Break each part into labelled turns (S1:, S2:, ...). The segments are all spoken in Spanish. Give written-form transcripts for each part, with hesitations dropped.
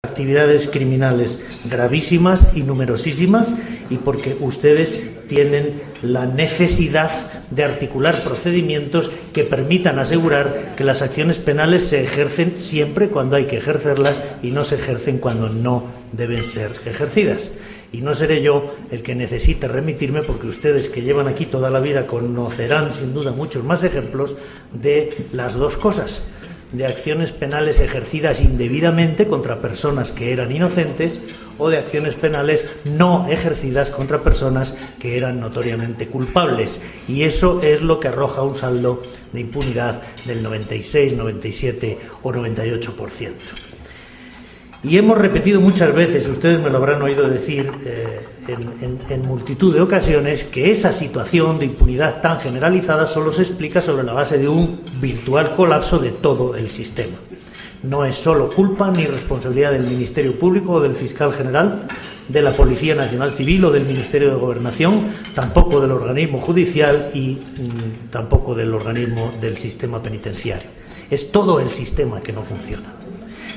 S1: actividades criminales gravísimas y numerosísimas, y porque ustedes tienen la necesidad de articular procedimientos que permitan asegurar que las acciones penales se ejercen siempre cuando hay que ejercerlas y no se ejercen cuando no deben ser ejercidas. Y no seré yo el que necesite remitirme, porque ustedes que llevan aquí toda la vida conocerán sin duda muchos más ejemplos de las dos cosas, de acciones penales ejercidas indebidamente contra personas que eran inocentes o de acciones penales no ejercidas contra personas que eran notoriamente culpables. Y eso es lo que arroja un saldo de impunidad del 96, 97 o 98%. Y hemos repetido muchas veces, ustedes me lo habrán oído decir en multitud de ocasiones, que esa situación de impunidad tan generalizada solo se explica sobre la base de un virtual colapso de todo el sistema. No es solo culpa ni responsabilidad del Ministerio Público o del Fiscal General, de la Policía Nacional Civil o del Ministerio de Gobernación, tampoco del organismo judicial y tampoco del organismo del sistema penitenciario. Es todo el sistema que no funciona.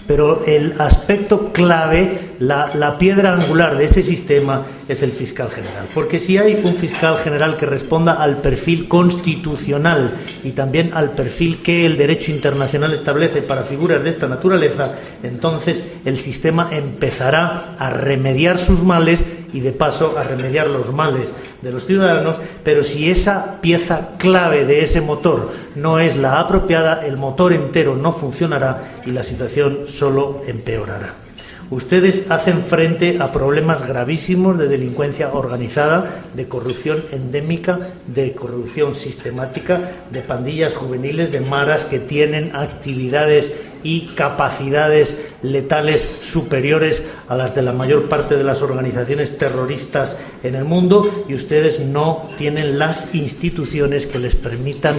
S1: Pero el aspecto clave, la piedra angular de ese sistema es el fiscal general. Porque si hay un fiscal general que responda al perfil constitucional y también al perfil que el derecho internacional establece para figuras de esta naturaleza, entonces el sistema empezará a remediar sus males y de paso a remediar los males de los ciudadanos. Pero si esa pieza clave de ese motor no es la apropiada, el motor entero no funcionará y la situación solo empeorará. Ustedes hacen frente a problemas gravísimos de delincuencia organizada, de corrupción endémica, de corrupción sistemática, de pandillas juveniles, de maras que tienen actividades y capacidades letales superiores a las de la mayor parte de las organizaciones terroristas en el mundo, y ustedes no tienen las instituciones que les permitan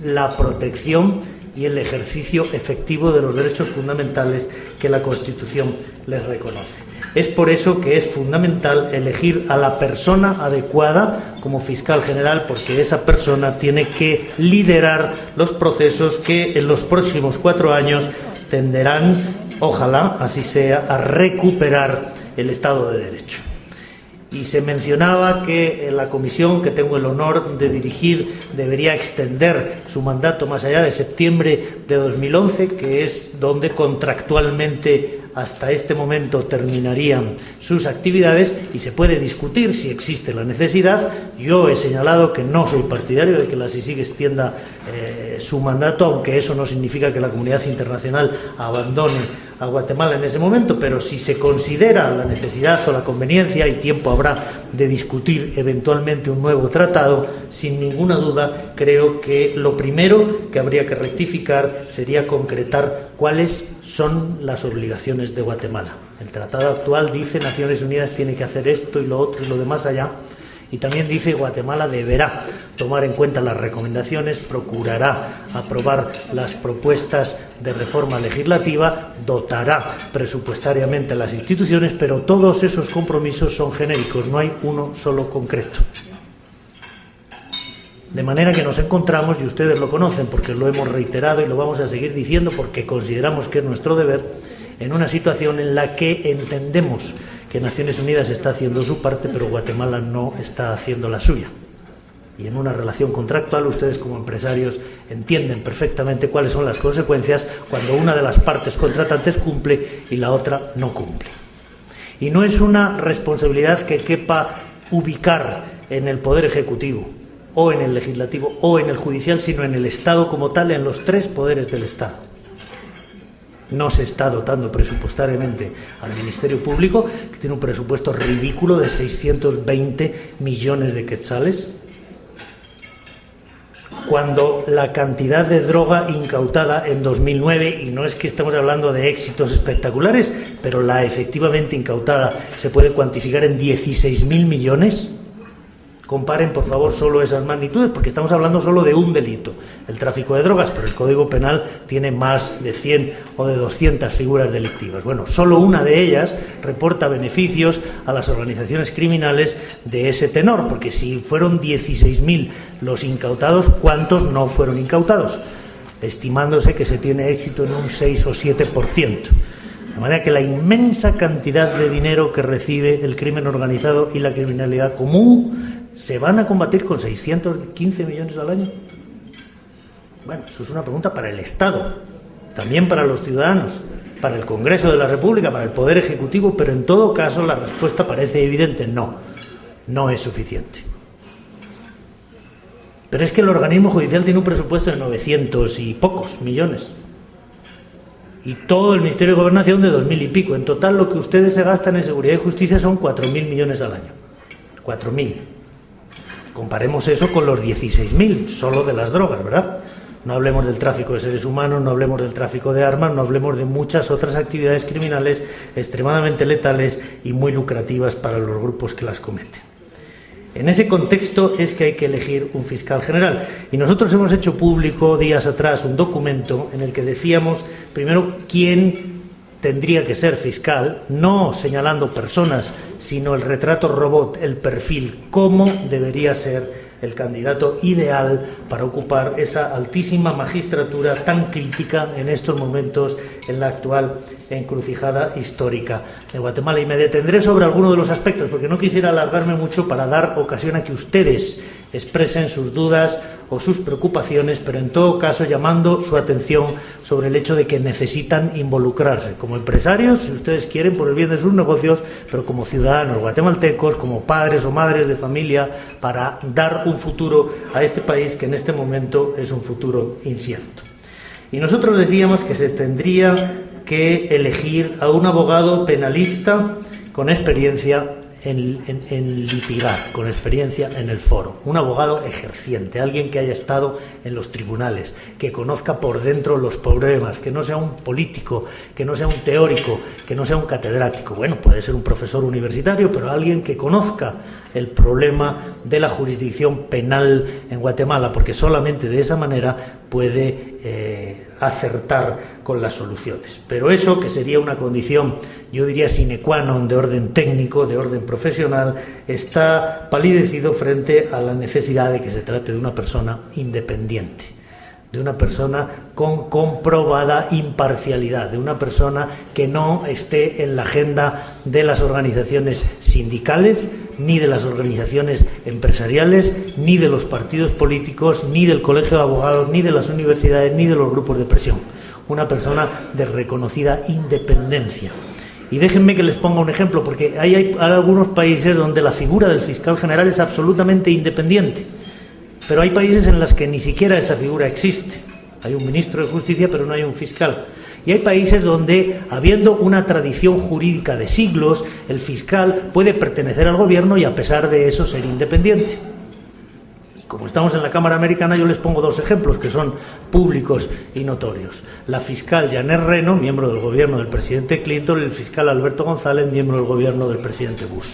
S1: la protección y el ejercicio efectivo de los derechos fundamentales que la Constitución les reconoce. Es por eso que es fundamental elegir a la persona adecuada como fiscal general, porque esa persona tiene que liderar los procesos que en los próximos 4 años tenderán, ojalá así sea, a recuperar el Estado de Derecho. Y se mencionaba que la comisión que tengo el honor de dirigir debería extender su mandato más allá de septiembre de 2011, que es donde contractualmente hasta este momento terminarían sus actividades, y se puede discutir si existe la necesidad. Yo he señalado que no soy partidario de que la CICIG extienda su mandato, aunque eso no significa que la comunidad internacional abandone a Guatemala en ese momento, pero si se considera la necesidad o la conveniencia, y tiempo habrá de discutir eventualmente un nuevo tratado, sin ninguna duda creo que lo primero que habría que rectificar sería concretar cuáles son las obligaciones de Guatemala. El tratado actual dice Naciones Unidas tiene que hacer esto y lo otro y lo demás allá, y también dice Guatemala deberá tomar en cuenta las recomendaciones, procurará aprobar las propuestas de reforma legislativa, dotará presupuestariamente a las instituciones, pero todos esos compromisos son genéricos, no hay uno solo concreto. De manera que nos encontramos, y ustedes lo conocen porque lo hemos reiterado y lo vamos a seguir diciendo porque consideramos que es nuestro deber, en una situación en la que entendemos que Naciones Unidas está haciendo su parte, pero Guatemala no está haciendo la suya. Y en una relación contractual, ustedes como empresarios entienden perfectamente cuáles son las consecuencias cuando una de las partes contratantes cumple y la otra no cumple. Y no es una responsabilidad que quepa ubicar en el Poder Ejecutivo, o en el Legislativo, o en el Judicial, sino en el Estado como tal, en los 3 poderes del Estado. No se está dotando presupuestariamente al Ministerio Público, que tiene un presupuesto ridículo de 620 millones de quetzales, cuando la cantidad de droga incautada en 2009, y no es que estemos hablando de éxitos espectaculares, pero la efectivamente incautada se puede cuantificar en 16.000 millones. Comparen, por favor, solo esas magnitudes, porque estamos hablando solo de un delito, el tráfico de drogas, pero el Código Penal tiene más de 100 o de 200 figuras delictivas. Bueno, solo una de ellas reporta beneficios a las organizaciones criminales de ese tenor, porque si fueron 16.000 los incautados, ¿cuántos no fueron incautados? Estimándose que se tiene éxito en un 6 o 7%. De manera que la inmensa cantidad de dinero que recibe el crimen organizado y la criminalidad común se van a combatir con 615 millones al año. Bueno, eso es una pregunta para el Estado, también para los ciudadanos, para el Congreso de la República, para el Poder Ejecutivo, pero en todo caso la respuesta parece evidente: no, no es suficiente. Pero es que el organismo judicial tiene un presupuesto de 900 y pocos millones. Y todo el Ministerio de Gobernación de 2.000 y pico. En total, lo que ustedes se gastan en seguridad y justicia son 4.000 millones al año. 4.000. Comparemos eso con los 16.000, solo de las drogas, ¿verdad? No hablemos del tráfico de seres humanos, no hablemos del tráfico de armas, no hablemos de muchas otras actividades criminales extremadamente letales y muy lucrativas para los grupos que las cometen. En ese contexto es que hay que elegir un fiscal general. Y nosotros hemos hecho público días atrás un documento en el que decíamos, primero, quién tendría que ser fiscal, no señalando personas, sino el retrato robot, el perfil, cómo debería ser el candidato ideal para ocupar esa altísima magistratura tan crítica en estos momentos en la actual encrucijada histórica de Guatemala. Y me detendré sobre algunos de los aspectos, porque no quisiera alargarme mucho para dar ocasión a que ustedes expresen sus dudas o sus preocupaciones, pero en todo caso llamando su atención sobre el hecho de que necesitan involucrarse como empresarios, si ustedes quieren, por el bien de sus negocios, pero como ciudadanos guatemaltecos, como padres o madres de familia, para dar un futuro a este país que en este momento es un futuro incierto. Y nosotros decíamos que se tendría que elegir a un abogado penalista con experiencia en litigar, con experiencia en el foro, un abogado ejerciente, alguien que haya estado en los tribunales, que conozca por dentro los problemas, que no sea un político, que no sea un teórico, que no sea un catedrático. Bueno, puede ser un profesor universitario, pero alguien que conozca el problema de la jurisdicción penal en Guatemala, porque solamente de esa manera puede acertar con las soluciones. Pero eso, que sería una condición, yo diría sine qua non, de orden técnico, de orden profesional, está palidecido frente a la necesidad de que se trate de una persona independiente, de una persona con comprobada imparcialidad, de una persona que no esté en la agenda de las organizaciones sindicales, ni de las organizaciones empresariales, ni de los partidos políticos, ni del Colegio de Abogados, ni de las universidades, ni de los grupos de presión. Una persona de reconocida independencia. Y déjenme que les ponga un ejemplo, porque hay algunos países donde la figura del fiscal general es absolutamente independiente, pero hay países en los que ni siquiera esa figura existe. Hay un ministro de Justicia, pero no hay un fiscal. Y hay países donde, habiendo una tradición jurídica de siglos, el fiscal puede pertenecer al gobierno y, a pesar de eso, ser independiente. Y como estamos en la Cámara Americana, yo les pongo dos ejemplos que son públicos y notorios. La fiscal Janet Reno, miembro del gobierno del presidente Clinton, y el fiscal Alberto González, miembro del gobierno del presidente Bush.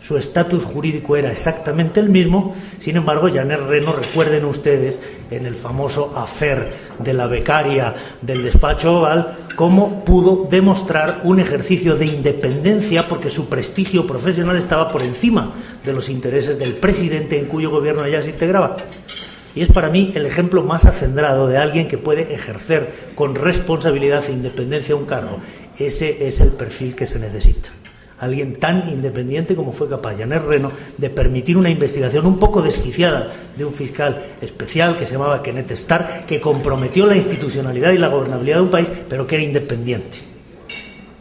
S1: Su estatus jurídico era exactamente el mismo. Sin embargo, Janet Reno, recuerden ustedes, en el famoso affair de la becaria del despacho Oval, cómo pudo demostrar un ejercicio de independencia porque su prestigio profesional estaba por encima de los intereses del presidente en cuyo gobierno ella se integraba. Y es para mí el ejemplo más acendrado de alguien que puede ejercer con responsabilidad e independencia un cargo. Ese es el perfil que se necesita. Alguien tan independiente como fue capaz Janet Reno de permitir una investigación un poco desquiciada de un fiscal especial que se llamaba Kenneth Starr, que comprometió la institucionalidad y la gobernabilidad de un país, pero que era independiente.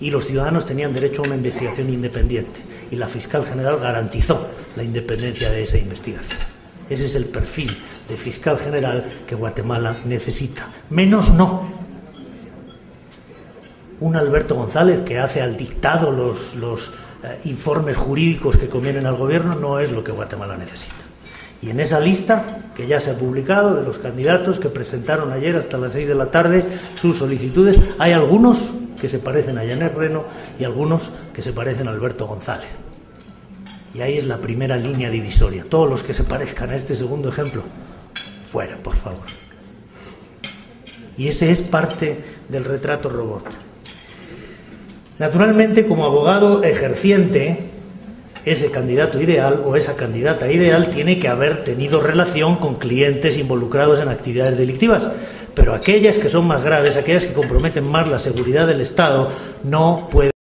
S1: Y los ciudadanos tenían derecho a una investigación independiente. Y la fiscal general garantizó la independencia de esa investigación. Ese es el perfil de fiscal general que Guatemala necesita. Menos no un Alberto González que hace al dictado los informes jurídicos que convienen al gobierno, no es lo que Guatemala necesita. Y en esa lista, que ya se ha publicado, de los candidatos que presentaron ayer hasta las 6 de la tarde sus solicitudes, hay algunos que se parecen a Janet Reno y algunos que se parecen a Alberto González. Y ahí es la primera línea divisoria. Todos los que se parezcan a este segundo ejemplo, fuera, por favor. Y ese es parte del retrato robot. Naturalmente, como abogado ejerciente, ese candidato ideal o esa candidata ideal tiene que haber tenido relación con clientes involucrados en actividades delictivas, pero aquellas que son más graves, aquellas que comprometen más la seguridad del Estado, no puede